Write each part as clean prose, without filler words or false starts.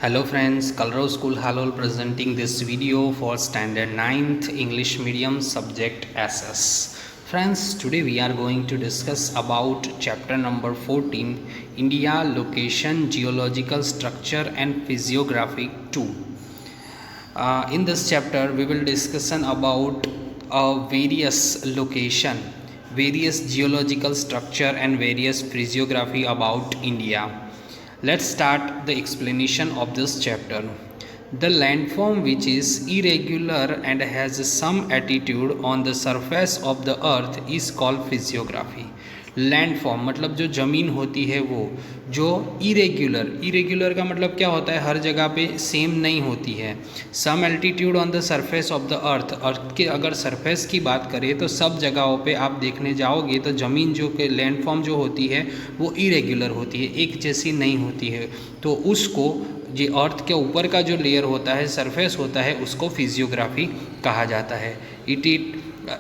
Hello friends, Kalrao School Halol presenting this video for standard 9th English medium subject SS. Friends, today we are going to discuss about chapter number 14, India location, geological structure and physiography 2. In this chapter we will discuss about various location, various geological structure and various physiography about India. Let's start the explanation of this chapter. The landform which is irregular and has some attitude on the surface of the earth is called physiography. Landform मतलब जो ज़मीन होती है वो जो irregular का मतलब क्या होता है, हर जगह पे सेम नहीं होती है. Some altitude on the surface of the earth के अगर सरफेस की बात करें तो सब जगहों पे आप देखने जाओगे तो ज़मीन जो लैंडफॉर्म जो होती है वो इरेग्युलर होती है, एक जैसी नहीं होती है. तो उसको जो अर्थ के ऊपर का जो लेयर होता है, सरफेस होता है, उसको फिजियोग्राफी कहा जाता है.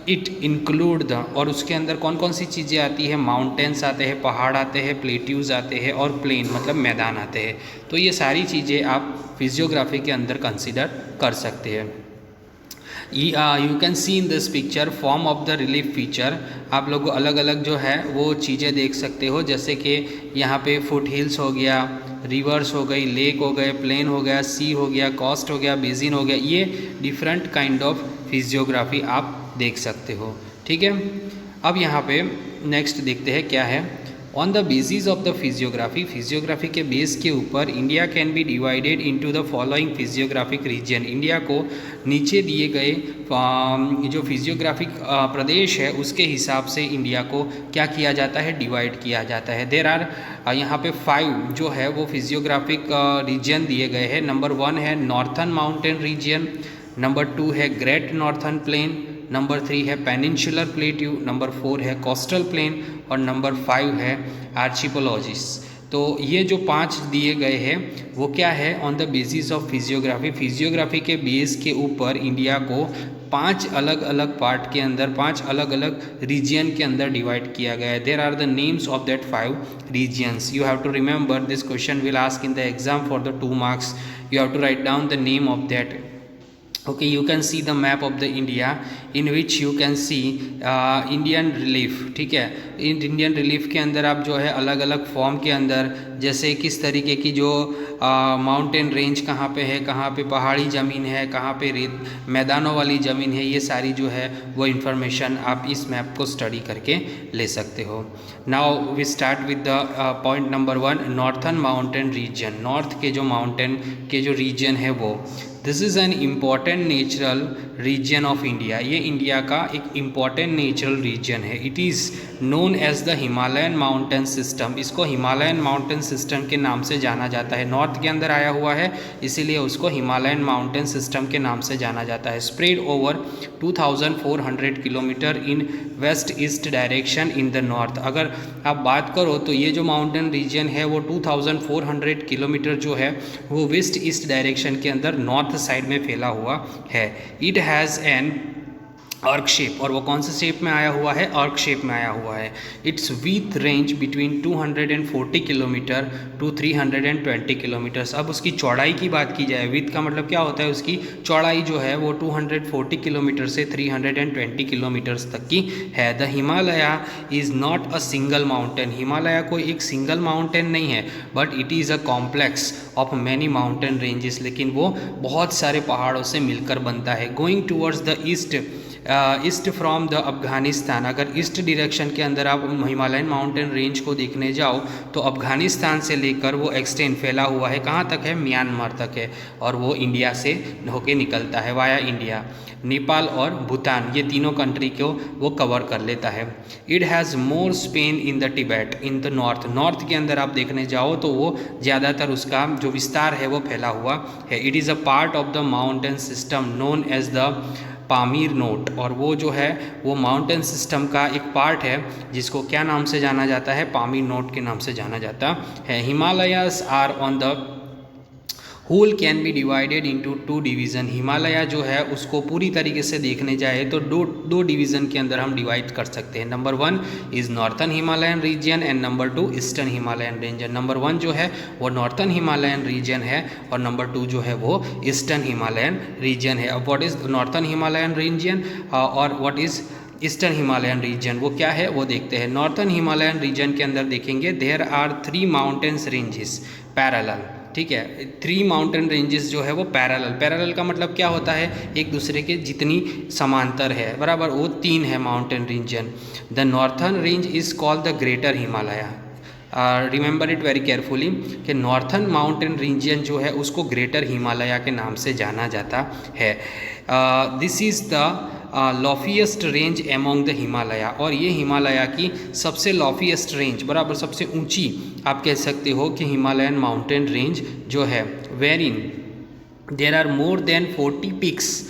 इट इंक्लूड द, और उसके अंदर कौन कौन सी चीज़ें आती है, माउंटेन्स आते हैं, पहाड़ आते हैं, प्लेट्यूज आते हैं और प्लेन मतलब मैदान आते हैं. तो ये सारी चीज़ें आप फिजियोग्राफी के अंदर कंसिडर कर सकते हैं. You can C in this picture form of the relief feature. आप लोग अलग अलग जो है वो चीज़ें देख सकते हो, जैसे कि यहाँ पे फुट हिल्स हो गया, रिवर्स हो गई, लेक हो गए, प्लेन हो गया, सी हो गया, कॉस्ट हो गया, बेसिन हो गया. ये डिफरेंट काइंड ऑफ फिजियोग्राफी आप देख सकते हो. ठीक है, अब यहाँ पे नेक्स्ट देखते हैं क्या है. On the basis of the physiography, physiography के बेस के ऊपर India can be divided into the following physiographic region. India को नीचे दिए गए जो फिजियोग्राफिक प्रदेश है उसके हिसाब से इंडिया को क्या किया जाता है, डिवाइड किया जाता है. देर आर यहाँ पे 5 जो है वो फिजियोग्राफिक रीजन दिए गए हैं. नंबर 1 है नॉर्थर्न माउंटेन रीजन, नंबर 2 है ग्रेट नॉर्थर्न प्लेन, नंबर 3 है पेनिनसुलर प्लेट्यू, नंबर 4 है कोस्टल प्लेन और नंबर 5 है आर्चिपोलॉजिस. तो ये जो 5 दिए गए हैं वो क्या है, on the basis of physiography, physiography के बेस के ऊपर इंडिया को 5 अलग अलग पार्ट के अंदर, 5 अलग अलग रीजन के अंदर डिवाइड किया गया है. There are the names of that 5 regions. You have to remember, this question will ask in the exam for the 2 marks. You have to write down the name of that. Okay, you can see the map of the India in which you can see Indian relief. ठीक है, Indian relief के अंदर आप जो है अलग अलग form के अंदर, जैसे किस तरीके की जो माउंटेन रेंज कहाँ पे है, कहाँ पे पहाड़ी ज़मीन है, कहाँ पे रेत मैदानों वाली ज़मीन है, ये सारी जो है वो इन्फॉर्मेशन आप इस मैप को स्टडी करके ले सकते हो. Now we start with the point number 1, northern mountain region. North के जो माउंटेन के जो रीजन है वो, this is an important natural region of India. ये इंडिया का एक इम्पॉर्टेंट नेचुरल रीजन है. It is known as the Himalayan mountain system. इसको हिमालयन माउंटेन सिस्टम के नाम से जाना जाता है. नॉर्थ के अंदर आया हुआ है इसीलिए उसको हिमालयन माउंटेन सिस्टम के नाम से जाना जाता है. Spread over 2400 kilometre in west east direction in the north. अगर आप बात करो तो ये जो माउंटेन रीजन है वो 2400 किलोमीटर जो है वो वेस्ट ईस्ट डायरेक्शन के अंदर नॉर्थ साइड में फैला हुआ है. इट हैज़ एन अर्क शेप, और वो कौन से शेप में आया हुआ है, अर्क शेप में आया हुआ है. It's with range between 240 kilometre to 320 kilometres. अब उसकी चौड़ाई की बात की जाए, विथ का मतलब क्या होता है, उसकी चौड़ाई जो है वो 240 किलोमीटर से 320 किलोमीटर्स तक की है. The Himalaya is not a single mountain. Himalaya कोई एक सिंगल माउंटेन नहीं है, but it is a complex of many mountain ranges. लेकिन वो बहुत सारे पहाड़ों से मिलकर बनता है. Going towards the east from the Afghanistan. अगर ईस्ट डायरेक्शन के अंदर आप हिमालयन माउंटेन रेंज को देखने जाओ तो अफगानिस्तान से लेकर वो एक्सटेंड फैला हुआ है, कहाँ तक है, म्यांमार तक है, और वो इंडिया से होके निकलता है वाया इंडिया. नेपाल और भूटान, ये तीनों कंट्री को वो कवर कर लेता है. It has more Spain in the Tibet in the north. North के अंदर आप देखने जाओ तो वो ज़्यादातर उसका जो विस्तार है वो फैला हुआ है. It is a part of the mountain system known as the Pamir knot. और वो जो है वो माउंटेन सिस्टम का एक पार्ट है जिसको क्या नाम से जाना जाता है, पामीर नोट के नाम से जाना जाता है. Himalayas are on the whole can be divided into two division. Himalaya जो है उसको पूरी तरीके से देखने जाए तो दो डिवीज़न के अंदर हम डिवाइड कर सकते हैं। Number 1 is northern Himalayan region and number 2 eastern Himalayan region. Number 1 जो है वो नॉर्थन हिमालयन रीजन है और नंबर 2 जो है वो ईस्टर्न हिमालयन रीजन है। अब what is northern Himalayan region और what is eastern Himalayan region, वो क्या है वो देखते हैं। नॉर्थन हिमालयन रीजन के अंदर देखेंगे there are 3 mountains ranges parallel, ठीक है। 3 माउंटेन रेंजेस जो है वो पैरेलल का मतलब क्या होता है, एक दूसरे के जितनी समांतर है बराबर, वो 3 है mountain region. The northern range is called the greater Himalaya. Remember it very carefully कि नॉर्थन माउंटेन रीजन जो है उसको ग्रेटर हिमालय के नाम से जाना जाता है। This is the loftiest range among the Himalaya, और ये हिमालय की सबसे लॉफीएस्ट रेंज बराबर सबसे ऊंची आप कह सकते हो कि हिमालयन माउंटेन रेंज जो है, wherein there are more than 40 peaks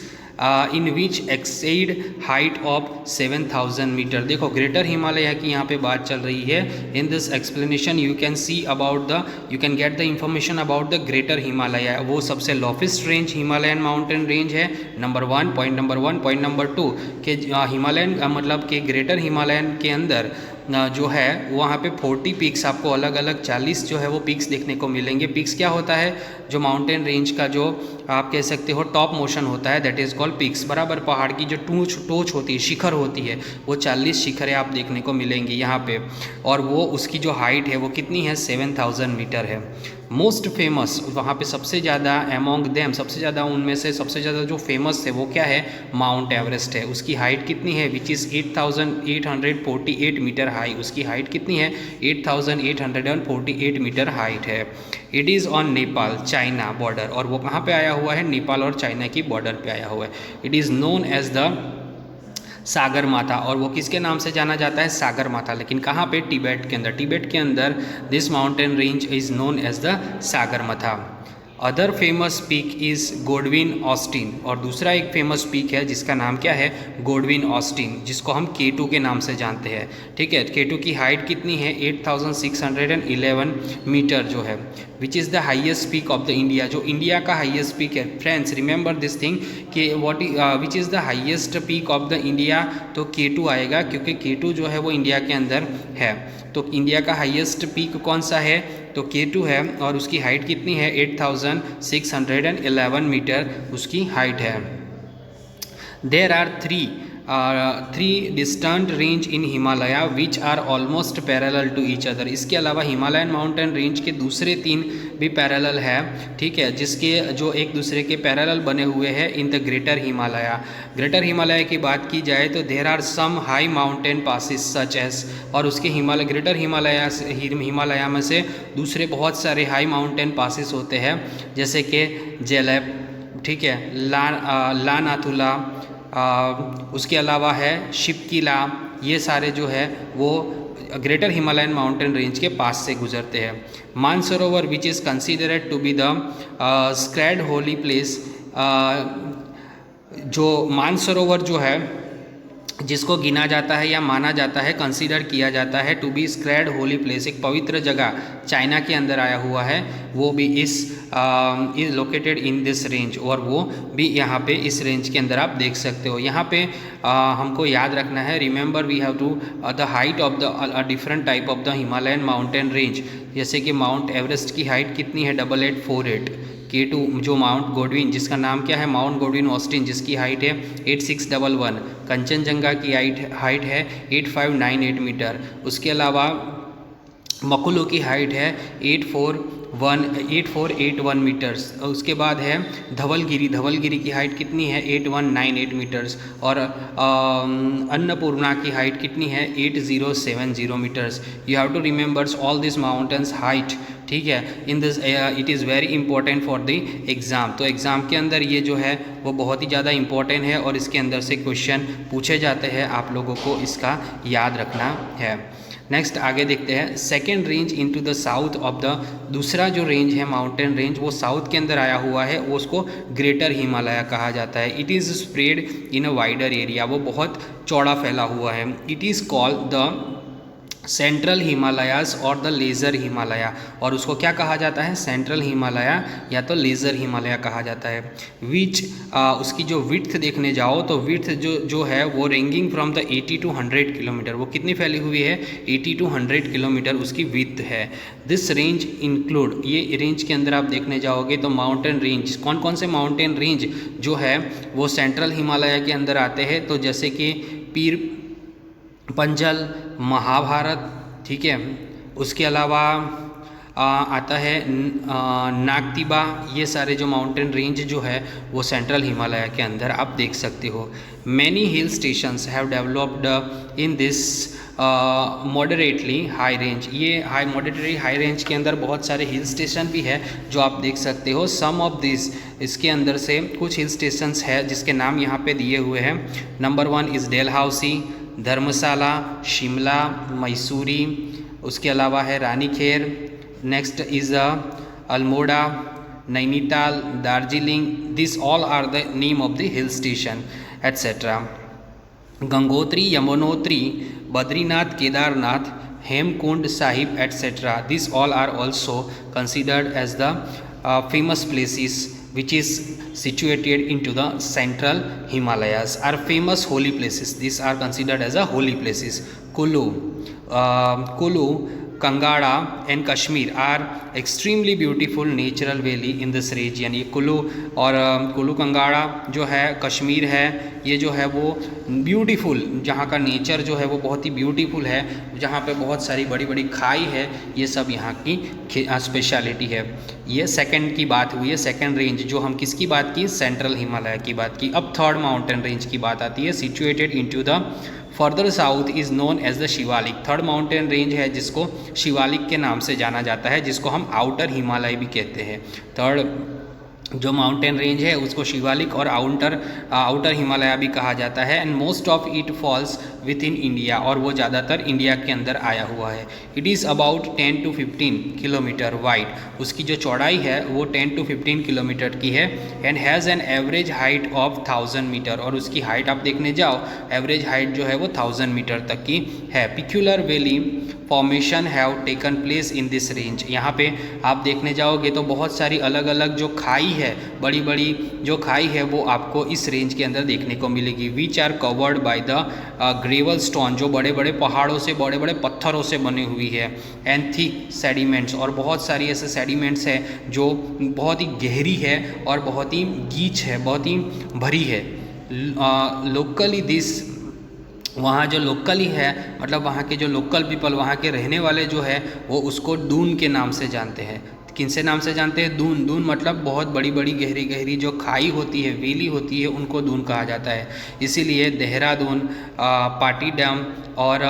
in which exceed height of 7000 metre. देखो ग्रेटर हिमालय की यहाँ पे बात चल रही है। In this explanation you can see about the, you can get the information about the greater Himalaya. वो सबसे loftiest range Himalayan mountain range है, number 1, point number 1। Point number 2 के हिमालयन मतलब के ग्रेटर हिमालयन के अंदर जो है वहाँ पे 40 पिक्स आपको अलग अलग 40 जो है वो पिक्स देखने को मिलेंगे। पिक्स क्या होता है, जो माउंटेन रेंज का जो आप कह सकते हो टॉप मोशन होता है, दैट इज़ कॉल्ड पिक्स बराबर। पहाड़ की जो टोच होती है, शिखर होती है, वो 40 शिखरें आप देखने को मिलेंगी यहाँ पे, और वो उसकी जो हाइट है वो कितनी है, 7000 मीटर है। मोस्ट फेमस वहाँ पे सबसे ज़्यादा एमोंग देम, सबसे ज़्यादा उनमें से सबसे ज़्यादा जो फेमस है वो क्या है, माउंट एवरेस्ट है। उसकी हाइट कितनी है, विच इज़ 8848 मीटर हाई। उसकी हाइट कितनी है, 8848 मीटर हाइट है। It is on Nepal China border, और वो कहाँ पे आया हुआ है, नेपाल और चाइना की बॉर्डर पे आया हुआ है। It is known as the Sagar Matha, और वो किसके नाम से जाना जाता है, सागर माथा। लेकिन कहाँ पे, तिब्बत के अंदर। तिब्बत के अंदर this mountain range is known as the Sagar Matha. Other famous peak is Godwin Austen, और दूसरा एक फेमस पीक है जिसका नाम क्या है, गोडविन ऑस्टिन, जिसको हम K2 के नाम से जानते हैं, ठीक है। K2 की हाइट कितनी है, 8611 मीटर जो है, which is the highest peak of the India, जो इंडिया का हाइएस्ट पीक है। फ्रेंड्स रिमेंबर दिस थिंग कि what which is the highest peak of the India, तो K2 आएगा, क्योंकि K2 जो है वो इंडिया के अंदर है। तो इंडिया का हाईएस्ट पीक कौन सा है, तो K2 है, और उसकी हाइट कितनी है, 8611 मीटर उसकी हाइट है। There are three distant range in Himalaya which are almost parallel to each other. इसके अलावा हिमालयन माउंटेन रेंज के दूसरे 3 भी पैरेलल है, ठीक है, जिसके जो एक दूसरे के पैरेलल बने हुए हैं in the greater Himalaya. Greater Himalaya की बात की जाए तो there are some high mountain passes such as, और उसके ग्रेटर हिमालय में से दूसरे बहुत सारे हाई माउंटेन पासिस होते हैं, जैसे कि जेलेब, ठीक है, लानाथुला, उसके अलावा है शिपकिला। ये सारे जो है वो ग्रेटर हिमालयन माउंटेन रेंज के पास से गुजरते हैं। Mansarovar which is considered to be the sacred holy place, जो मानसरोवर जो है जिसको गिना जाता है या माना जाता है, कंसीडर किया जाता है टू बी स्क्रेड होली प्लेस, एक पवित्र जगह चाइना के अंदर आया हुआ है, वो भी is located in this range, और वो भी यहाँ पे इस रेंज के अंदर आप देख सकते हो। यहाँ पे हमको याद रखना है, remember we have to the height of the different type of the Himalayan mountain range, जैसे कि माउंट एवरेस्ट की हाइट कितनी है, 8848। K2 जो माउंट गोडविन, जिसका नाम क्या है, माउंट गोडविन ऑस्टिन, जिसकी हाइट है 8611। कंचनजंगा की हाइट है 8598 मीटर। उसके अलावा मकुलू की हाइट है 8481 मीटर्स। उसके बाद है धवलगिरी की हाइट कितनी है, 8198 मीटर्स। और अन्नपूर्णा की हाइट कितनी है, 8070 metres. You have to remembers all this mountains height, ठीक है। In this it is very important for the exam. तो एग्ज़ाम के अंदर ये जो है वो बहुत ही ज़्यादा इंपॉर्टेंट है, और इसके अंदर से क्वेश्चन पूछे जाते हैं, आप लोगों को इसका याद रखना है। नेक्स्ट आगे देखते हैं, second range into the south of the, दूसरा जो रेंज है माउंटेन रेंज वो साउथ के अंदर आया हुआ है, वो उसको ग्रेटर हिमालय कहा जाता है। It is spread in a wider area, वो बहुत चौड़ा फैला हुआ है। It is called the central Himalayas और द लेज़र हिमालया, और उसको क्या कहा जाता है, सेंट्रल हिमालया या तो लेज़र हिमालया कहा जाता है। विच उसकी जो विड्थ देखने जाओ तो विड्थ जो है वो ranging from the 80 to 100 kilometre, वो कितनी फैली हुई है, 80 to 100 किलोमीटर उसकी विड्थ है। दिस रेंज इंक्लूड, ये रेंज के अंदर आप देखने जाओगे तो माउंटेन रेंज, कौन कौन से माउंटेन रेंज जो है वो सेंट्रल हिमालय के अंदर आते हैं, तो जैसे कि पीर पंजल, महाभारत, ठीक है, उसके अलावा आता है नागतिबा, ये सारे जो माउंटेन रेंज जो है वो सेंट्रल हिमालय के अंदर आप देख सकते हो। Many hill stations have developed in this moderately high range, ये मॉडरेटली हाई रेंज के अंदर बहुत सारे हिल स्टेशन भी है जो आप देख सकते हो। सम ऑफ दिस, इसके अंदर से कुछ हिल स्टेशंस है जिसके नाम यहाँ पे दिए हुए हैं। नंबर 1 इज़ डेलहाउसी, धर्मशाला, शिमला, मैसूरी, उसके अलावा है Ranikhet, next is Almora, Nainital, Darjeeling, this all are the name of the hill station etcetera. Gangotri, Yamunotri, Badrinath, Kedarnath, Hemkund Sahib etcetera, this all are also considered as the famous places which is situated into the central Himalayas, are famous holy places. These are considered as a holy places. Kulu, Kangada and Kashmir are extremely beautiful natural valley in this region. ये कुल्लू और कुल्लू कंगाड़ा जो है, कश्मीर है, ये जो है वो beautiful, जहाँ का नेचर जो है वो बहुत ही ब्यूटीफुल है, जहाँ पे बहुत सारी बड़ी बड़ी खाई है, ये सब यहाँ की स्पेशलिटी है। ये सेकंड की बात हुई है, सेकंड रेंज जो हम किसकी बात की, सेंट्रल हिमालय की बात की। अब थर्ड माउंटेन रेंज की बात आती है, situated into the further south is known as the Shivalik. Third mountain range है जिसको शिवालिक के नाम से जाना जाता है, जिसको हम आउटर हिमालय भी कहते हैं। थर्ड जो माउंटेन रेंज है उसको शिवालिक और आउटर हिमालय भी कहा जाता है। And most of it falls with in India, और वो ज़्यादातर इंडिया के अंदर आया हुआ है। It is about 10 to 15 kilometre wide, उसकी जो चौड़ाई है वो 10 to 15 किलोमीटर की है। And has an average height of 1000 metre, और उसकी हाइट आप देखने जाओ, एवरेज हाइट जो है वो 1000 मीटर तक की है। Peculiar valley formation have taken place in this range, यहाँ पे आप देखने जाओगे तो बहुत सारी अलग अलग जो खाई है, बड़ी बड़ी जो खाई है वो आपको इस रेंज के अंदर देखने को मिलेगी। Which are covered by the gravel stone, जो बड़े बड़े पहाड़ों से, बड़े बड़े पत्थरों से बनी हुई है। एंड थिक सेडिमेंट्स, और बहुत सारी ऐसे सेडिमेंट्स है जो बहुत ही गहरी है और बहुत ही गीच है, बहुत ही भरी है। लोकली दिस, वहाँ जो लोकली है, मतलब वहाँ के जो लोकल पीपल, वहाँ के रहने वाले जो है वो उसको दून के नाम से जानते हैं। किन से नाम से जानते हैं, दून। दून मतलब बहुत बड़ी बड़ी गहरी गहरी जो खाई होती है, वेली होती है, उनको दून कहा जाता है। इसीलिए देहरादून, पाटी डैम, और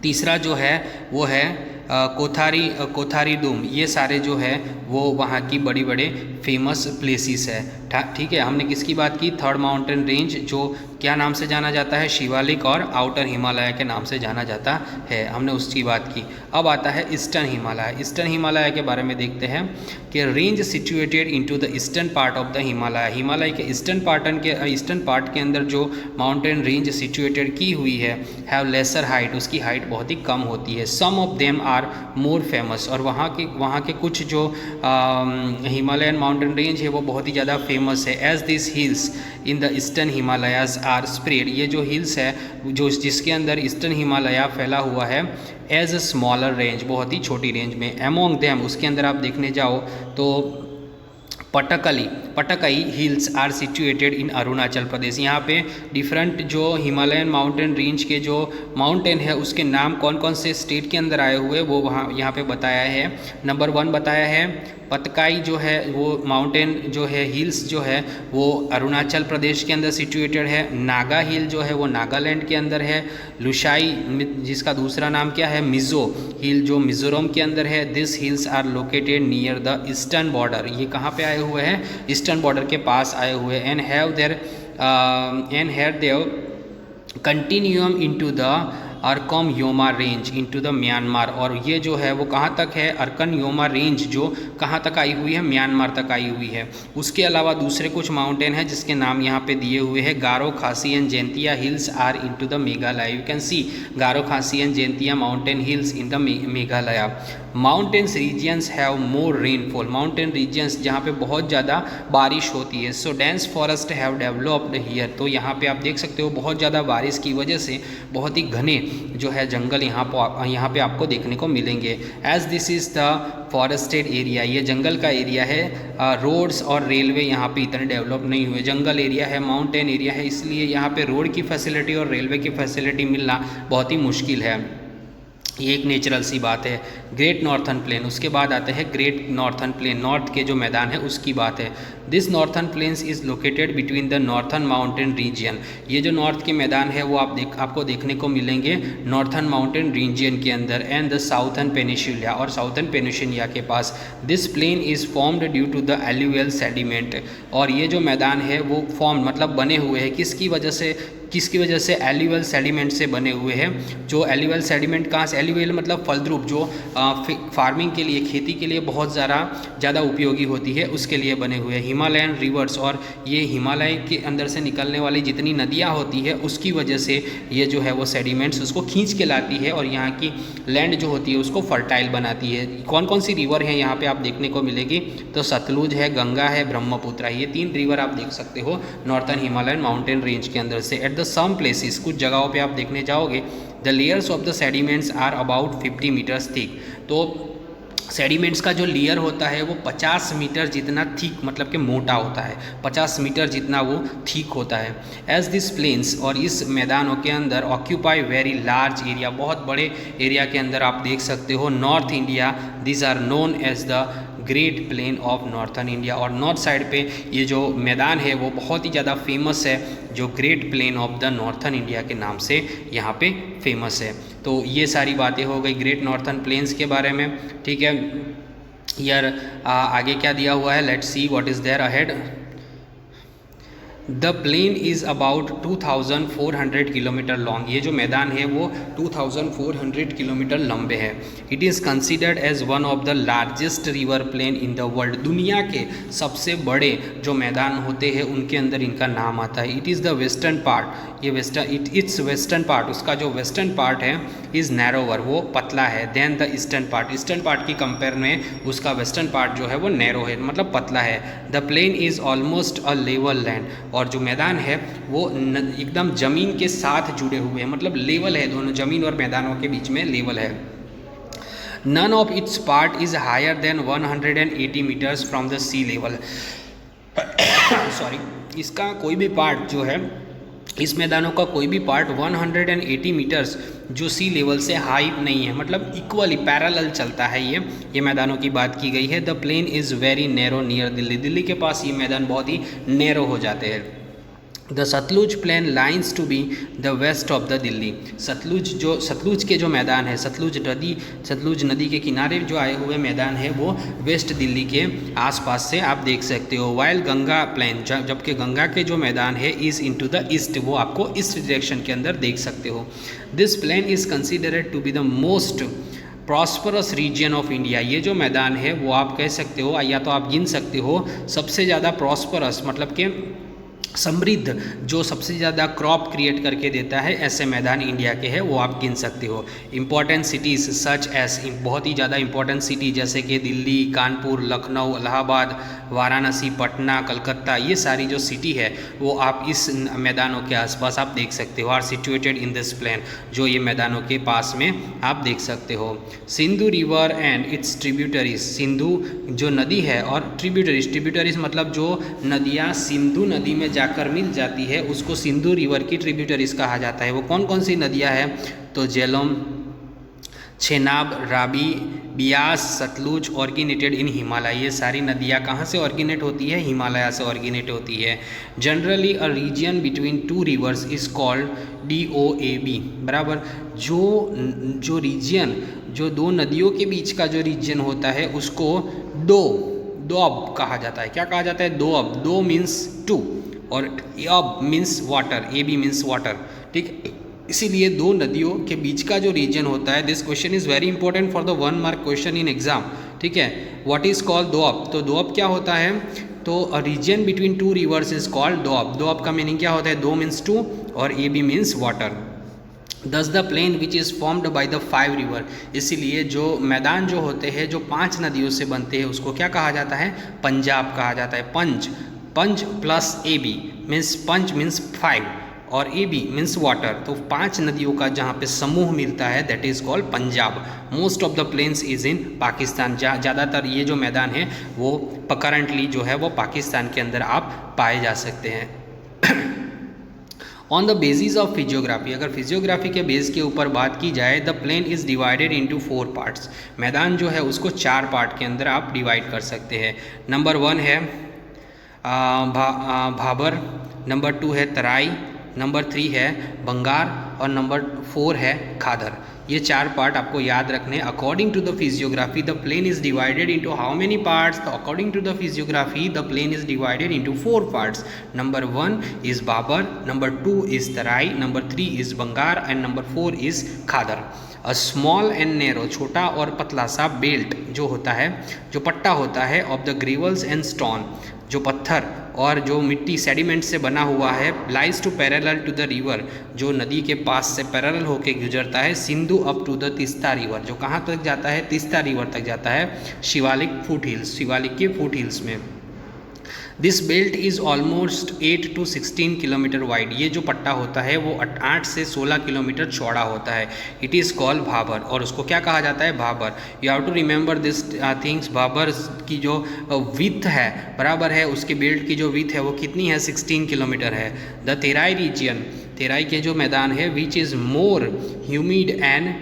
तीसरा जो है वो है कोथारी डूम, ये सारे जो है वो वहाँ की बड़ी बड़े फेमस प्लेसेस है। ठीक है, हमने किसकी बात की, थर्ड माउंटेन रेंज जो क्या नाम से जाना जाता है, शिवालिक और आउटर हिमालय के नाम से जाना जाता है, हमने उसकी बात की। अब आता है ईस्टर्न हिमालय। ईस्टर्न हिमालय के बारे में देखते हैं कि range situated into the eastern part of the Himalaya, Himalaya के ईस्टर्न पार्ट के अंदर जो माउंटेन रेंज सिचुएटेड की हुई है, हैव लेसर हाइट, उसकी हाइट बहुत ही कम होती है। Some of them are more famous, और वहाँ के कुछ जो हिमालयन माउंटेन रेंज है वो बहुत ही ज़्यादा फेमस है। As this hills in the eastern Himalayas are spread, ये जो हिल्स है जो जिसके अंदर ईस्टर्न हिमालय फैला हुआ है, एज अ स्मॉलर रेंज, बहुत ही छोटी रेंज में। एमोंग देम, उसके अंदर आप देखने जाओ तो Patkai hills are situated in Arunachal Pradesh. यहाँ पे डिफरेंट जो हिमालयन माउंटेन रेंज के जो माउंटेन है उसके नाम कौन कौन से स्टेट के अंदर आए हुए वो वहाँ यहाँ पे बताया है। नंबर 1 बताया है पतकाई जो है वो माउंटेन जो है हिल्स जो है वो अरुणाचल प्रदेश के अंदर सिचुएटेड है। नागा हिल जो है वो नागालैंड के अंदर है। लुशाई जिसका दूसरा नाम क्या है, मिज़ो हिल, जो मिज़ोरम के अंदर है। This hills are located near the eastern border, ये कहाँ पे आए हुए हैं, ईस्टर्न बॉर्डर के पास आए हुए। And have their continuum into the Arkham Yoma range into the Myanmar, और ये जो है वो कहाँ तक है, अरकन योमा रेंज जो कहाँ तक आई हुई है, म्यांमार तक आई हुई है। उसके अलावा दूसरे कुछ माउंटेन हैं जिसके नाम यहाँ पे दिए हुए हैं। Garo Khasi and Jaintia hills are into the Meghalaya, you can see Garo Khasi and Jaintia mountain hills in the Meghalaya. Mountains regions have more rainfall, mountain regions जहाँ पे बहुत ज़्यादा बारिश होती है। So dense forest have developed here, तो यहाँ पे आप देख सकते हो बहुत ज़्यादा बारिश की वजह से बहुत ही घने जो है जंगल यहाँ पे आपको देखने को मिलेंगे। As this is the forested area, ये जंगल का एरिया है। रोड्स और रेलवे यहाँ पे इतने डेवलप नहीं हुए, जंगल एरिया है, माउंटेन एरिया है, इसलिए यहाँ पे रोड की फैसिलिटी और रेलवे की फैसिलिटी मिलना बहुत ही मुश्किल है। ये एक नेचुरल सी बात है। ग्रेट नॉर्थन प्लेन, उसके बाद आते हैं ग्रेट नॉर्थन प्लेन, नॉर्थ के जो मैदान है उसकी बात है। This northern plains is located between the northern mountain region, ये जो नॉर्थ के मैदान है वो आपको देखने को मिलेंगे नॉर्थन माउंटेन रीजन के अंदर एंड द साउथर्न पेनिनसुला, और साउथर्न पेनिनसुला के पास। This plain is formed due to the alluvial sediment, और ये जो मैदान है वो फॉर्म मतलब बने हुए हैं किसकी वजह से एल्यूवियल सेडिमेंट से बने हुए हैं। जो एल्यूवियल सेडिमेंट कहाँ से, एल्यूवियल मतलब फलद्रुप, जो फार्मिंग के लिए, खेती के लिए बहुत ज़्यादा उपयोगी होती है, उसके लिए बने हुए हैं। हिमालयन रिवर्स, और ये हिमालय के अंदर से निकलने वाली जितनी नदियाँ होती है उसकी वजह से ये जो है वो सेडिमेंट्स उसको खींच के लाती है और यहाँ की लैंड जो होती है उसको फर्टाइल बनाती है। कौन कौन सी रिवर हैं यहाँ पे आप देखने को मिलेगी, तो सतलुज है, गंगा है, ब्रह्मपुत्र है, ये 3 रिवर आप देख सकते हो नॉर्थन हिमालयन माउंटेन रेंज के अंदर से। एट द सम प्लेसेस, कुछ जगहों पे आप देखने जाओगे, the layers of the sediments are about 50 metres thick, तो सेडिमेंट्स का जो लेयर होता है वो 50 मीटर जितना थिक मतलब कि मोटा होता है, 50 मीटर जितना वो थिक होता है। एज दिस प्लेन्स, और इस मैदानों के अंदर ऑक्यूपाई वेरी लार्ज एरिया, बहुत बड़े एरिया के अंदर आप देख सकते हो north India, this are known as the great plain of northern India, और नॉर्थ साइड पे ये जो मैदान है वो बहुत ही ज़्यादा फेमस है, जो great plain of the northern India के नाम से यहाँ पे फेमस है। तो ये सारी बातें हो गई ग्रेट नॉर्थन प्लेन्स के बारे में, ठीक है। यार आगे क्या दिया हुआ है, let's see what is there ahead. The plain is about 2400 kilometre long, ये जो मैदान है वो 2400 किलोमीटर लंबे है। It is considered as one of the largest river plain in the world, दुनिया के सबसे बड़े जो मैदान होते हैं उनके अंदर इनका नाम आता है। It is the western part, ये इट्स वेस्टर्न पार्ट, उसका जो वेस्टर्न पार्ट है इज़ नैरोवर, वो पतला है, then the eastern part, eastern part की कंपेयर में उसका वेस्टर्न पार्ट जो है वो नैरो है, मतलब पतला है। The plain is almost a level land, और जो मैदान है वो एकदम ज़मीन के साथ जुड़े हुए हैं, मतलब लेवल है, दोनों ज़मीन और मैदानों के बीच में लेवल है। None of its part is higher then 180 meters from the sea level, sorry, इसका कोई भी पार्ट जो है, इस मैदानों का कोई भी पार्ट 180 मीटर्स जो सी लेवल से हाई नहीं है, मतलब इक्वली पैरेलल चलता है। ये मैदानों की बात की गई है। The plain is very narrow near Delhi, Delhi के पास ये मैदान बहुत ही नैरो हो जाते हैं। The Sutlej plain lines to be the west of the Delhi, Sutlej के जो मैदान है, सतलुज नदी के किनारे जो आए हुए मैदान है वो वेस्ट दिल्ली के आसपास से आप देख सकते हो। वाइल गंगा प्लेन, जबकि गंगा के जो मैदान है इज़ इनटू द ईस्ट, वो आपको ईस्ट डायरेक्शन के अंदर देख सकते हो। This plain is considered to be the most prosperous region of India, ये जो मैदान है वो आप कह सकते हो या तो आप गिन सकते हो सबसे ज़्यादा प्रॉस्परस मतलब कि समृद्ध, जो सबसे ज़्यादा क्रॉप क्रिएट करके देता है, ऐसे मैदान इंडिया के हैं, वो आप गिन सकते हो। इंपॉर्टेंट सिटीज़ सच एस, बहुत ही ज़्यादा इंपॉर्टेंट सिटी जैसे कि दिल्ली, कानपुर, लखनऊ, इलाहाबाद, वाराणसी, पटना, कलकत्ता, ये सारी जो सिटी है वो आप इस मैदानों के आसपास आप देख सकते हो। Are situated in this plain, जो ये मैदानों के पास में आप देख सकते हो। Sindhu river and it's tributaries, Sindhu जो नदी है और ट्रिब्यूटरीज मतलब जो नदियाँ सिंधु नदी में जाकर मिल जाती है उसको सिंधु रिवर की ट्रिब्यूटरीज कहा जाता है। वो कौन कौन सी नदियाँ हैं, तो झेलम, चेनाब, रावी, बियास, सतलुज ऑर्गेनेटेड इन हिमालय, ये सारी नदियाँ कहाँ से ऑर्गेनेट होती है, हिमालय से ऑर्गेनेट होती है। Generally a region between two reverse is called DOAB, बराबर, जो रीजन, जो दो नदियों के बीच का जो रीजन होता है उसको दोअब कहा जाता है। क्या कहा जाता है, दोअब, दो मीन्स टू और अब means water, AB means water, ठीक। इसीलिए दो नदियों के बीच का जो रीजन होता है, this question is very important for the 1 mark question in exam, ठीक है। व्हाट इज़ कॉल्ड दोआब, तो दोआब क्या होता है, तो a region between two rivers is called doab. Doab का मीनिंग क्या होता है, दो मीन्स टू और ए बी means water. Thus the plain which is formed by the 5 river, इसीलिए जो मैदान जो होते हैं जो 5 नदियों से बनते हैं उसको क्या कहा जाता है, पंजाब कहा जाता है। पंज, पंज प्लस ए बी मीन्स, पंज मीन्स 5 और ए बी मीन्स वाटर, तो 5 नदियों का जहाँ पे समूह मिलता है that is called Punjab. Most of the plains is in Pakistan, जहाँ ज़्यादातर ये जो मैदान है वो करंटली जो है वो पाकिस्तान के अंदर आप पाए जा सकते हैं। On the basis of physiography, अगर फिजियोग्राफी के बेस के ऊपर बात की जाए, the plain is divided into 4 parts, मैदान जो है उसको 4 पार्ट के अंदर आप डिवाइड कर सकते हैं। नंबर 1 है भाबर, नंबर 2 है तराई, नंबर 3 है बंगार और नंबर 4 है खादर। ये 4 पार्ट आपको याद रखने। According to the physiography the plain is divided into how many parts, तो according to the physiography the plain is divided into 4 parts. Number 1 is Bhabar, number 2 is Terai, number 3 is Bangar and number 4 is Khadar. A small and narrow, छोटा और पतला सा belt जो होता है, जो पट्टा होता है of the gravels and stone, जो पत्थर और जो मिट्टी सेडिमेंट से बना हुआ है, lies to parallel to the river, जो नदी के पास से पैरेलल होके गुजरता है, Sindhu up to the Teesta river, जो कहाँ तक जाता है, तीस्ता रिवर तक जाता है, शिवालिक फुट हिल्स, शिवालिक के फुट हिल्स में। This belt is almost 8 to 16 kilometre wide, ये जो पट्टा होता है वो 8 से 16 किलोमीटर चौड़ा होता है। इट इज़ कॉल्ड भाबर, और उसको क्या कहा जाता है, Bhabar. You have to remember this things. Bhabar की जो विथ है बराबर है, उसके बेल्ट की जो विथ है वो कितनी है, 16 किलोमीटर है। द तेराई रीजन, तेराई के जो मैदान है, which is more humid and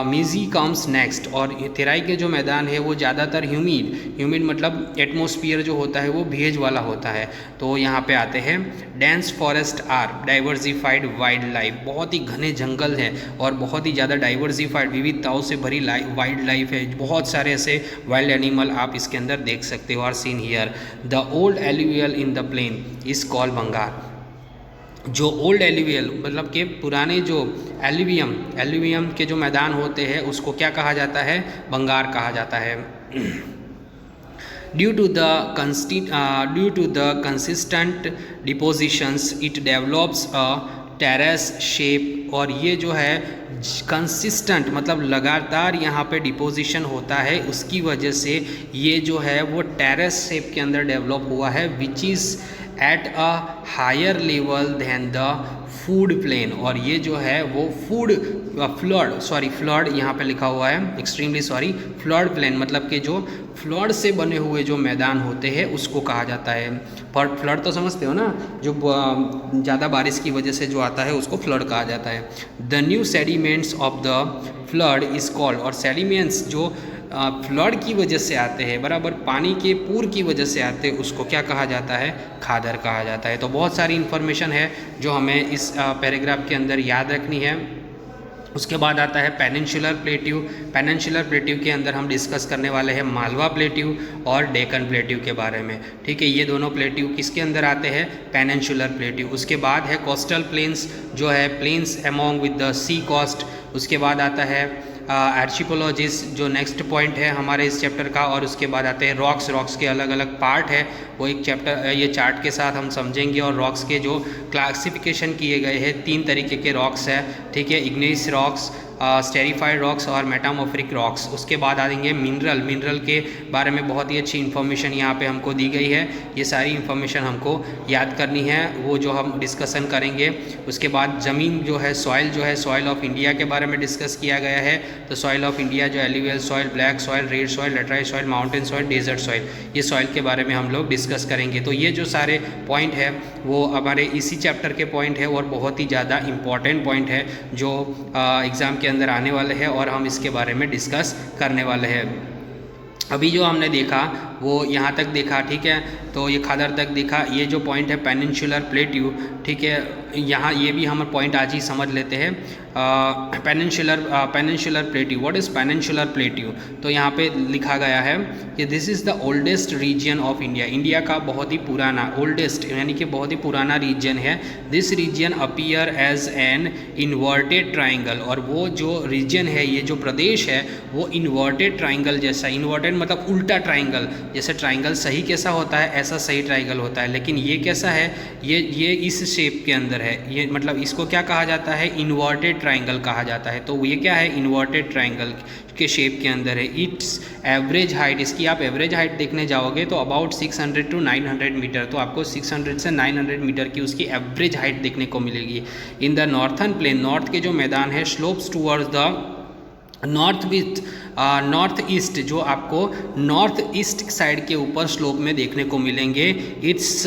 मीजी comes next, और तेराई के जो मैदान है वो ज़्यादातर ह्यूमिड, ह्यूमिड मतलब एटमॉस्फेयर जो होता है वो भेज वाला होता है। तो यहाँ पे आते हैं dense forest are diversified wild life, बहुत ही घने जंगल हैं और बहुत ही ज़्यादा डाइवर्सिफाइड विविधताओं से भरी वाइल्ड लाइफ है। बहुत सारे ऐसे वाइल्ड एनिमल आप इसके अंदर देख सकते हो। Are seen here. The old alluvial in the plain is called Bangar, जो ओल्ड एल्यूवियल मतलब के पुराने जो एल्यूवियम के जो मैदान होते हैं उसको क्या कहा जाता है, बंगार कहा जाता है। Due to the consistent depositions it develops a terrace shape, और ये जो है कंसिस्टेंट मतलब लगातार यहाँ पे डिपोजिशन होता है, उसकी वजह से ये जो है वो टेरेस शेप के अंदर डेवलप हुआ है, which is at a higher level than the food plain, और ये जो है वो फ्लड यहाँ पे लिखा हुआ है, एक्सट्रीमली सॉरी, फ्लड प्लेन मतलब कि जो फ्लड से बने हुए जो मैदान होते हैं उसको कहा जाता है। पर फ्लड तो समझते हो ना, जो ज़्यादा बारिश की वजह से जो आता है उसको फ्लड कहा जाता है। The new sediments of the flood is called, और सेडिमेंट्स जो फ्लड की वजह से आते हैं बराबर, पानी के पूर की वजह से आते हैं, उसको क्या कहा जाता है, खादर कहा जाता है। तो बहुत सारी इन्फॉर्मेशन है जो हमें इस पैराग्राफ के अंदर याद रखनी है। उसके बाद आता है पेनिनसुलर प्लेट्यू। पेनिनसुलर प्लेट्यू के अंदर हम डिस्कस करने वाले हैं मालवा प्लेट्यू और डेक्कन प्लेट्यू के बारे में, ठीक है। ये दोनों प्लेट्यू किसके अंदर आते हैं, पेनिनसुलर प्लेट्यू। उसके बाद है कोस्टल प्लेन्स, जो है plains among with the sea coast. उसके बाद आता है आर्चिपोलॉजिस, जो नेक्स्ट पॉइंट है हमारे इस चैप्टर का। और उसके बाद आते हैं रॉक्स। रॉक्स के अलग अलग पार्ट है, वो एक चैप्टर ये चार्ट के साथ हम समझेंगे। और रॉक्स के जो क्लासिफिकेशन किए गए हैं, 3 तरीके के रॉक्स है, ठीक है, इग्नेस रॉक्स, स्टेरिफाइड रॉक्स और मेटामॉर्फिक रॉक्स। उसके बाद आ जाएंगे मिनरल। मिनरल के बारे में बहुत ही अच्छी इन्फॉर्मेशन यहाँ पे हमको दी गई है, ये सारी इन्फॉर्मेशन हमको याद करनी है, वो जो हम डिस्कशन करेंगे। उसके बाद ज़मीन जो है, सॉइल जो है, सॉइल ऑफ इंडिया के बारे में डिस्कस किया गया है। तो सॉइल ऑफ इंडिया जो alluvial soil, black soil, red soil, laterite soil, mountain soil, desert soil, ये सॉइल के बारे में हम लोग डिस्कस करेंगे। तो ये जो सारे पॉइंट है वो हमारे इसी चैप्टर के पॉइंट है और बहुत ही ज़्यादा इम्पॉर्टेंट पॉइंट है जो एग्ज़ाम के अंदर आने वाले हैं और हम इसके बारे में डिस्कस करने वाले हैं। अभी जो हमने देखा वो यहाँ तक देखा, ठीक है, तो ये खादर तक देखा। ये जो पॉइंट है पेनिनसुलर प्लेट्यू, ठीक है, यहाँ ये भी हम पॉइंट आज ही समझ लेते हैं। Peninsular plateau. What is peninsular plateau? तो यहाँ पे लिखा गया है कि this is the oldest region of India. India का बहुत ही पुराना, ओल्डेस्ट यानी कि बहुत ही पुराना रीजन है। This region appear as an inverted triangle, और वो जो रीजन है, ये जो प्रदेश है वो इन्वर्टेड ट्राइंगल जैसा, इन्वर्टेड मतलब उल्टा ट्राइंगल, जैसे ट्राइंगल सही कैसा होता है ऐसा सही ट्राइंगल होता है, लेकिन ये कैसा है, ये इस शेप के अंदर है, ये मतलब इसको क्या कहा जाता है, इन्वर्टेड ट्राइंगल कहा जाता है। तो ये क्या है, इन्वर्टेड ट्राइंगल के शेप के अंदर है। इट्स एवरेज हाइट, इसकी आप एवरेज हाइट देखने जाओगे तो अबाउट 600 टू 900 मीटर, तो आपको 600 से 900 मीटर की उसकी एवरेज हाइट देखने को मिलेगी। In the northern plain, north के जो मैदान है, slopes towards the north east, जो आपको नॉर्थ ईस्ट साइड के ऊपर स्लोप में देखने को मिलेंगे। It's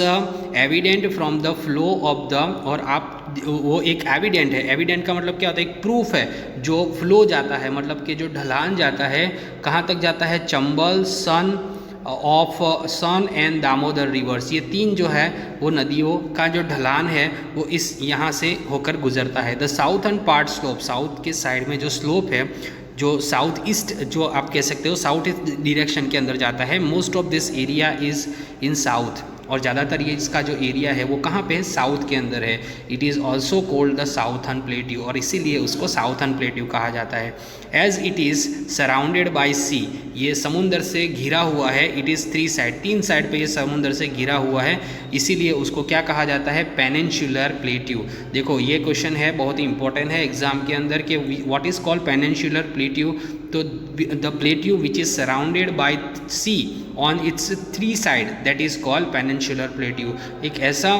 evident from the flow of the, और आप वो एक एविडेंट है, एविडेंट का मतलब क्या होता है, एक प्रूफ है, जो फ्लो जाता है मतलब कि जो ढलान जाता है, कहाँ तक जाता है, चंबल, सन एंड दामोदर रिवर्स, ये तीन जो है वो नदियों का जो ढलान है वो इस यहाँ से होकर गुजरता है। The southern part slope, south के साइड में जो स्लोप है, जो साउथ ईस्ट जो आप कह सकते हो साउथ ईस्ट डायरेक्शन के अंदर जाता है। Most of this area is in south, और ज़्यादातर ये इसका जो एरिया है वो कहाँ पे है, साउथ के अंदर है। It is also called the southern plateau, और इसीलिए उसको साउथर्न प्लेट्यू कहा जाता है। As it is surrounded by sea, ये समुंदर से घिरा हुआ है। इट इज़ 3 साइड, 3 साइड पे ये समुंदर से घिरा हुआ है, इसीलिए उसको क्या कहा जाता है, पेनिनसुलर प्लेट्यू। देखो ये क्वेश्चन है, बहुत ही इंपॉर्टेंट है एग्जाम के अंदर कि what is called peninsular plateau. तो the plateau which is surrounded by sea on its 3 side, that is called peninsular plateau. एक ऐसा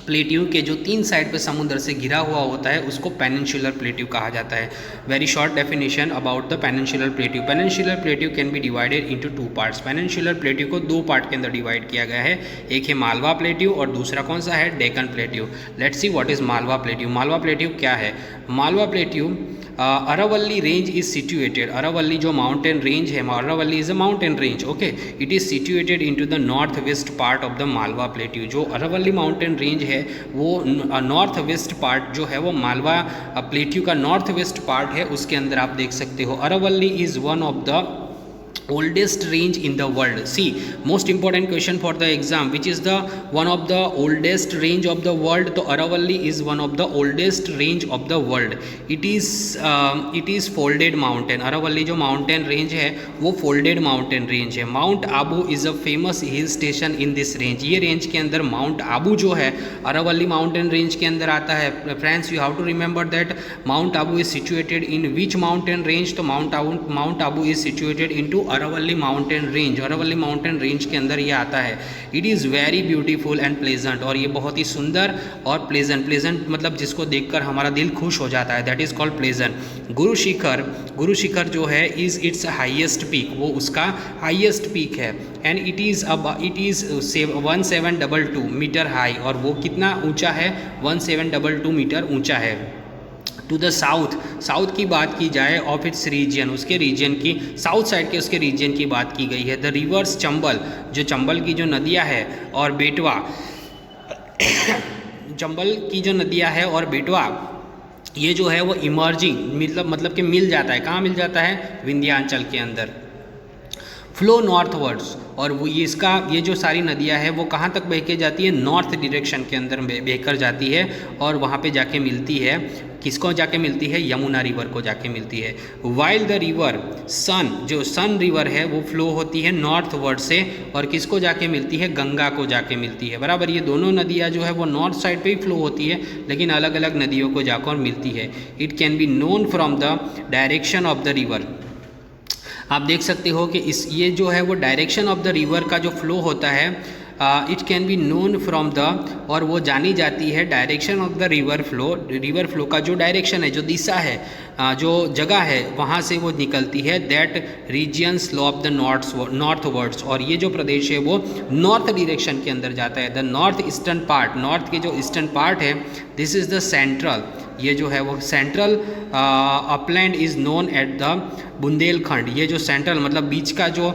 प्लेट्यू के जो 3 साइड पे समुद्र से घिरा हुआ होता है उसको पेनिनसुलर प्लेट्यू कहा जाता है। Very short definition about the peninsular plateau. Peninsular plateau can be divided into 2 parts. Peninsular plateau को 2 पार्ट के अंदर डिवाइड किया गया है, एक है मालवा प्लेट्यू और दूसरा कौन सा है, Deccan plateau. Let's see what is Malwa plateau. Malwa plateau क्या है, Malwa plateau Aravalli range is situated, Aravalli जो माउंटेन रेंज है, Aravalli is a mountain range, okay, it is situated into the north west part of the Malwa plateau. जो अरावली माउंटेन रेंज है वो north west part जो है वो मालवा प्लेट्यू का नॉर्थ वेस्ट पार्ट है, उसके अंदर आप देख सकते हो। Aravalli is one of the oldest range in the world. See, most important question for the exam, which is the one of the oldest range of the world. तो Aravalli is one of the oldest range of the world. It is folded mountain. Aravalli जो mountain range है वो folded mountain range है. Mount Abu is a famous hill station in this range. ये range के अंदर Mount Abu जो है Aravalli mountain range के अंदर आता है. Friends, you have to remember that Mount Abu is situated in which mountain range? तो Mount Abu is situated into Aravalli mountain range, Aravalli mountain range के अंदर ये आता है। It is very beautiful and pleasant, और ये बहुत ही सुंदर और प्लेजेंट, प्लेजेंट मतलब जिसको देखकर हमारा दिल खुश हो जाता है, that is called pleasant. Guru Shikhar जो है इज़ इट्स हाईएस्ट पीक, वो उसका हाईएस्ट पीक है, and it is 1722 meter high, और वो कितना ऊंचा है, 1722 मीटर ऊंचा है। टू द साउथ की बात की जाए ऑफ इट्स रीजन, उसके रीजन की साउथ साइड के उसके रीजन की बात की गई है। द रिवर्स चंबल, जो चंबल की जो नदियाँ है, और बेटवा चंबल की जो नदियाँ है और बेटवा, ये जो है वो इमर्जिंग मतलब कि मिल जाता है, कहाँ मिल जाता है, विंध्याचल के अंदर। फ्लो नॉर्थवर्ड्स, और वो ये जो सारी नदियाँ हैं वो कहाँ तक बह के जाती है, नॉर्थ डायरेक्शन के अंदर बहकर जाती है, और वहाँ पे जाके मिलती है, किसको जाके मिलती है, यमुना रिवर को जाके मिलती है। While the river Son river है वो फ्लो होती है नॉर्थ वर्ड से, और किसको जाके मिलती है, गंगा को जाके मिलती है, बराबर। ये दोनों नदियाँ जो है वो नॉर्थ साइड पे ही फ्लो होती है, लेकिन अलग अलग नदियों को जाकर मिलती है। It can be known from the direction of the river. आप देख सकते हो कि ये जो है वो डायरेक्शन ऑफ द रिवर का जो फ्लो होता है, it can be known from the, और वो जानी जाती है direction of the river flow का जो डायरेक्शन है, जो दिशा है, जो जगह है, वहाँ से वो निकलती है। That region slope the northwards, और ये जो प्रदेश है वो नॉर्थ डायरेक्शन के अंदर जाता है। The north eastern part, north के जो ईस्टर्न पार्ट है, दिस इज़ द सेंट्रल, ये जो है वो central upland is known at the Bundelkhand. ये जो सेंट्रल मतलब बीच का जो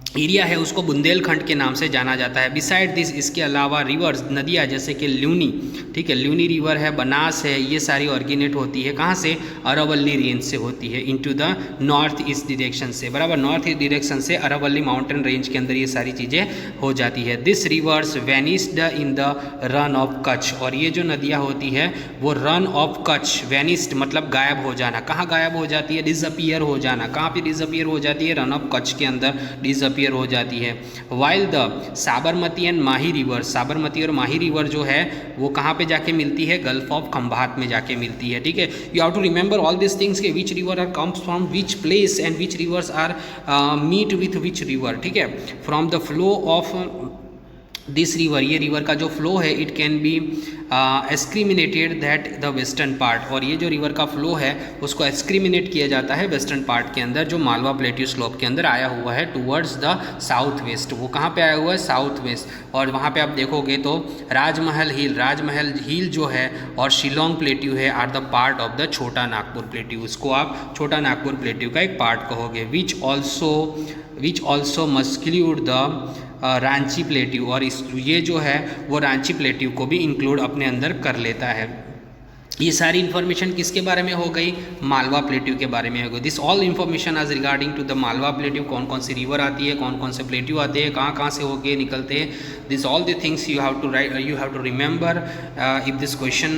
एरिया है उसको बुंदेलखंड के नाम से जाना जाता है। बिसाइड दिस, इसके अलावा रिवर्स, नदियाँ जैसे कि ल्यूनी, ठीक है, ल्यूनी रिवर है, बनास है, ये सारी ऑरिजिनेट होती है कहाँ से, अरावली रेंज से होती है, into the north east direction से, बराबर, नॉर्थ ईस्ट डायरेक्शन से अरावली माउंटेन रेंज के अंदर ये सारी चीज़ें हो जाती है। This reverse vanished in the run of Kutch, और ये जो नदियाँ होती है वो रन ऑफ कच्छ, वेनिस्ड मतलब गायब हो जाना, कहाँ गायब हो जाती है, डिसअपियर हो जाना, कहाँ पे डिसअपियर हो जाती है, रन ऑफ कच्छ के अंदर डिसअपियर हो जाती है। While the Sabarmati and Mahi river, Sabarmati और माही रिवर जो है वो कहाँ पे जाके मिलती है, गल्फ ऑफ खंभात में जाके मिलती है, ठीक है। You have to remember all this things के which river are comes from which place and which rivers are meet with which river, ठीक है। From the flow of this river, ये रिवर का जो फ्लो है it can be discriminated that the western part, और ये जो river का फ्लो है उसको एस्क्रीमिनेट किया जाता है वेस्टर्न पार्ट के अंदर, जो मालवा प्लेट्यू स्लोप के अंदर आया हुआ है टूवर्ड्स द साउथ वेस्ट, वो कहाँ पे आया हुआ है, साउथ वेस्ट। और वहाँ पे आप देखोगे तो राजमहल हिल जो है और शिलोंग प्लेट्यू है are the part of the Chota Nagpur plateau, उसको आप छोटा नागपुर प्लेट्यू का एक पार्ट कहोगे। Which also masked the Ranchi plateau, और इस ये जो है वो रांची प्लेट्यू को भी इंक्लूड अपने अंदर कर लेता है। ये सारी इन्फॉर्मेशन किसके बारे में हो गई, मालवा प्लेट्यू के बारे में हो गई। दिस ऑल इन्फॉर्मेशन आज regarding to the Malwa plateau, कौन कौन सी रिवर आती है, कौन कौन से प्लेट्यू आते हैं, कहाँ कहाँ से होके निकलते हैं, this all the things you have to remember if this question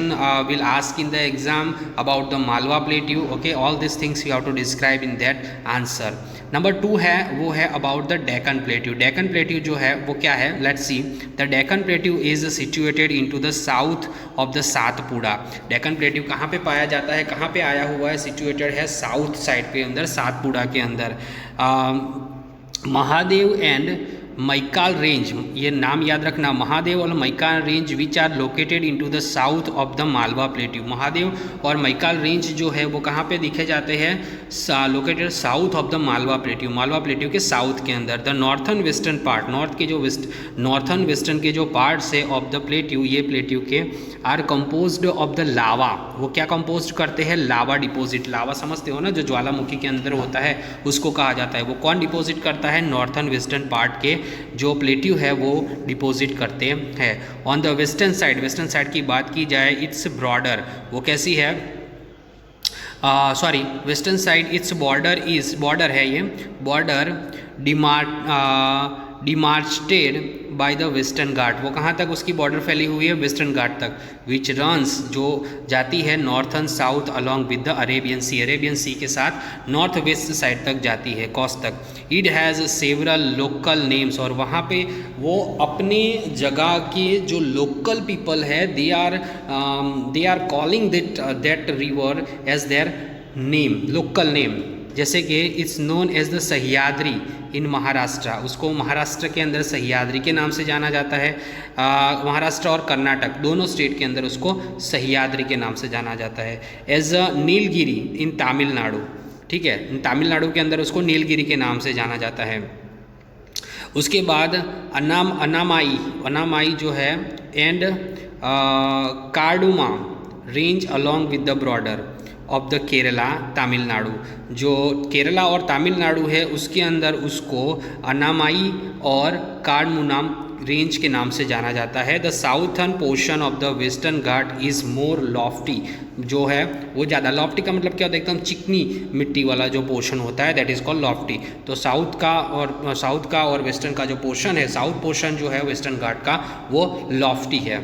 will ask in the exam about the Malwa plateau, okay, all this things you have to describe in that answer. Number 2 है वो है about the Deccan plateau. Deccan plateau जो है वो क्या है, let's see. The Deccan plateau is situated into the south of the Satpura. Deccan plateau कहाँ पे पाया जाता है, कहाँ पे आया हुआ है, सिचुएटेड है साउथ साइड के अंदर, सातपुड़ा के अंदर। महादेव एंड मैकाल रेंज, ये नाम याद रखना, महादेव और Maikal range which are located into the south of the Malwa plateau. Mahadev और मैकाल रेंज जो है वो कहाँ पे दिखे जाते हैं, located south of the Malwa plateau, Malwa plateau के साउथ के अंदर। The northern western part, northern western के जो पार्ट्स है ऑफ द प्लेट्यू, ये प्लेट्यू के are composed of the lava, वो क्या कंपोज करते हैं, लावा डिपॉजिट। लावा समझते हो ना, जो ज्वालामुखी के अंदर होता है उसको कहा जाता है। वो कौन डिपॉजिट करता है, नॉर्थन वेस्टर्न पार्ट के जो प्लेट्यू है वो डिपॉजिट करते हैं। ऑन द वेस्टर्न साइड की बात की जाए, इट्स ब्रॉडर, वो कैसी है, वेस्टर्न साइड इट्स बॉर्डर है, ये बॉर्डर डिमार्चेड बाय द वेस्टर्न घाट, वो कहाँ तक उसकी बॉर्डर फैली हुई है, वेस्टर्न घाट तक। विच रन्स, जो जाती है northern south along with the Arabian sea के साथ नॉर्थ वेस्ट साइड तक जाती है, कोस्ट तक। It has several local names, और वहाँ पे वो अपने जगह के जो लोकल पीपल है they are calling that river as their name, local name. जैसे कि it's known as the Sahyadri in Maharashtra, उसको महाराष्ट्र के अंदर सह्याद्री के नाम से जाना जाता है। महाराष्ट्र और कर्नाटक दोनों स्टेट के अंदर उसको सह्याद्री के नाम से जाना जाता है। एज अ नीलगिरी इन तमिलनाडु, ठीक है, तमिलनाडु के अंदर उसको नीलगिरी के नाम से जाना जाता है। उसके बाद अनामाई जो है and Cardamom range along with the border of the Kerala Tamil Nadu, जो केरला और तमिलनाडु है उसके अंदर उसको अनामाई और कार्डमुनाम रेंज के नाम से जाना जाता है। The southern portion of the western Ghat is more Lofty, जो है वो ज़्यादा, लॉफ्टी का मतलब क्या होता है, एकदम चिकनी मिट्टी वाला जो पोर्शन होता है दैट इज़ कॉल्ड लॉफ्टी। तो साउथ का और वेस्टर्न का जो पोर्शन है, साउथ पोर्शन जो है वेस्टर्न घाट का वो लॉफ्टी है।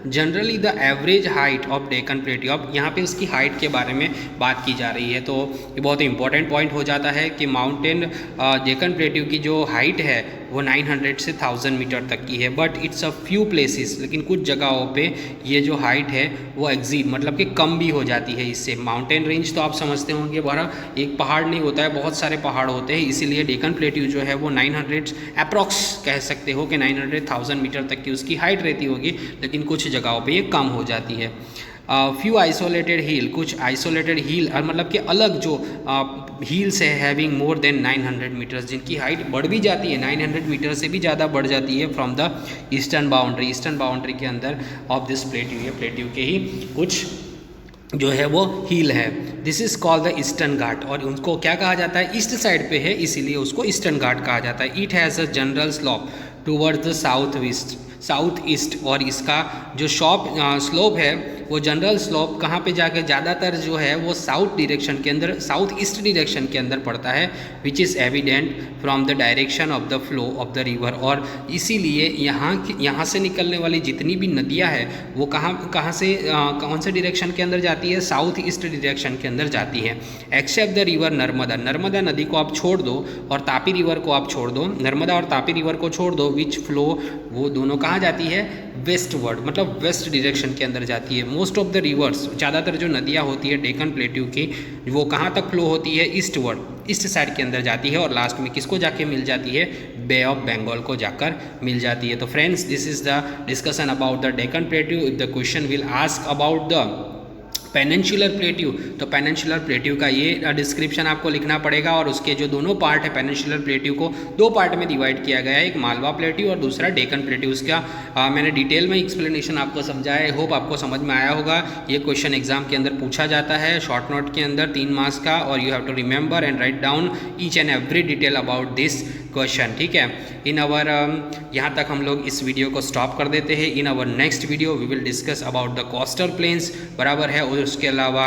Generally the average height of Deccan plateau, अब यहाँ पे उसकी हाइट के बारे में बात की जा रही है, तो ये बहुत इंपॉर्टेंट पॉइंट हो जाता है कि माउंटेन डेक्कन प्लेट्यू की जो हाइट है वो 900 से 1000 मीटर तक की है। But it's a few places, लेकिन कुछ जगहों पे ये जो हाइट है वो एक्सीड मतलब कि कम भी हो जाती है इससे। माउंटेन रेंज तो आप समझते होंगे, बड़ा एक पहाड़ नहीं होता है, बहुत सारे पहाड़ होते हैं, इसीलिए डेक्कन प्लेट्यू जो है वो 900 अप्रॉक्स कह सकते हो कि 900-1000 मीटर तक की उसकी हाइट रहती होगी, लेकिन कुछ जगहों पे ये कम हो जाती है। फ्यू आइसोलेटेड हिल, कुछ आइसोलेटेड हिल मतलब कि अलग जो हिल्स है हैविंग मोर देन 900 मीटर्स, जिनकी हाइट बढ़ भी जाती है 900 मीटर से भी ज़्यादा बढ़ जाती है फ्रॉम द ईस्टर्न बाउंड्री के अंदर ऑफ दिस प्लेट्यू, ये प्लेट्यू के ही कुछ जो है वो हिल है। This is called the eastern ghat, और उनको क्या कहा जाता है, ईस्ट साइड पे है इसीलिए उसको ईस्टर्न घाट कहा जाता है। It has a general slope towards the south east, और इसका जो स्लोप है वो जनरल स्लोप कहाँ पे जाकर ज़्यादातर जो है वो साउथ डायरेक्शन के अंदर, साउथ ईस्ट डायरेक्शन के अंदर पड़ता है, which is evident from the direction of the flow of the river. और इसीलिए यहाँ से निकलने वाली जितनी भी नदियाँ हैं वो कौन से डायरेक्शन के अंदर जाती है, साउथ ईस्ट डायरेक्शन के अंदर जाती है, except the river Narmada. Narmada नदी को आप छोड़ दो और तापी रिवर को आप छोड़ दो, नर्मदा और तापी रिवर को छोड़ दो, विच फ्लो, वो दोनों कहाँ जाती है, वेस्टवर्ड, मतलब वेस्ट डायरेक्शन के अंदर जाती है। मोस्ट ऑफ द रिवर्स, ज़्यादातर जो नदियाँ होती है डेक्कन प्लेट्यू की, वो कहाँ तक फ्लो होती है, ईस्टवर्ड, ईस्ट साइड के अंदर जाती है, और लास्ट में किसको जाके मिल जाती है, बे ऑफ बंगाल को जाकर मिल जाती है। तो friends, this is the discussion about the Deccan plateau. If the question will ask about the peninsular plateau, तो पेनिनसुलर प्लेट्यू का ये डिस्क्रिप्शन आपको लिखना पड़ेगा, और उसके जो दोनों पार्ट है पेनिनसुलर प्लेट्यू को दो पार्ट में डिवाइड किया गया है, एक मालवा प्लेट्यू और दूसरा डेक्कन प्लेट्यू। उसका मैंने डिटेल में एक्सप्लेनेशन आपको समझाया है, होप आपको समझ में आया होगा। ये क्वेश्चन एग्जाम के अंदर पूछा जाता है शॉर्ट नोट के अंदर 3 मार्क्स का, और you have to remember and write down each and every detail about this question, ठीक है। इन आवर यहाँ तक हम लोग इस वीडियो को स्टॉप कर देते हैं। In our next video we will discuss about the coastal plains, बराबर है, और उसके अलावा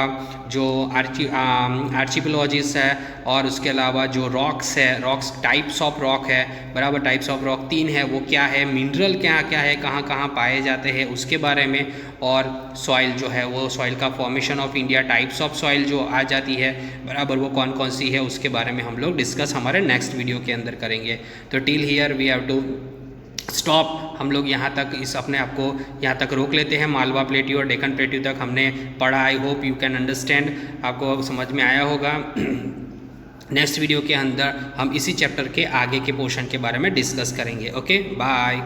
जो आर्चिपेलॉजीज है, और उसके अलावा जो रॉक्स है, रॉक्स टाइप्स ऑफ रॉक है, बराबर, टाइप्स ऑफ रॉक 3 है, वो क्या है, मिनरल क्या क्या है, कहाँ कहाँ पाए जाते हैं उसके बारे में, और सॉइल जो है वो सॉइल का formation of India, types of soil जो आ जाती है, बराबर, वो कौन कौन सी है उसके बारे में हम लोग डिस्कस हमारे नेक्स्ट वीडियो के अंदर करेंगे। तो till here we have to stop, हम लोग यहाँ तक इस अपने आप को यहाँ तक रोक लेते हैं। मालवा प्लेट्यू और डेक्कन प्लेट्यू तक हमने पढ़ा। I hope you can understand, आपको समझ में आया होगा। नेक्स्ट वीडियो के अंदर हम इसी चैप्टर के आगे के पोर्शन के बारे में डिस्कस करेंगे। Okay, bye.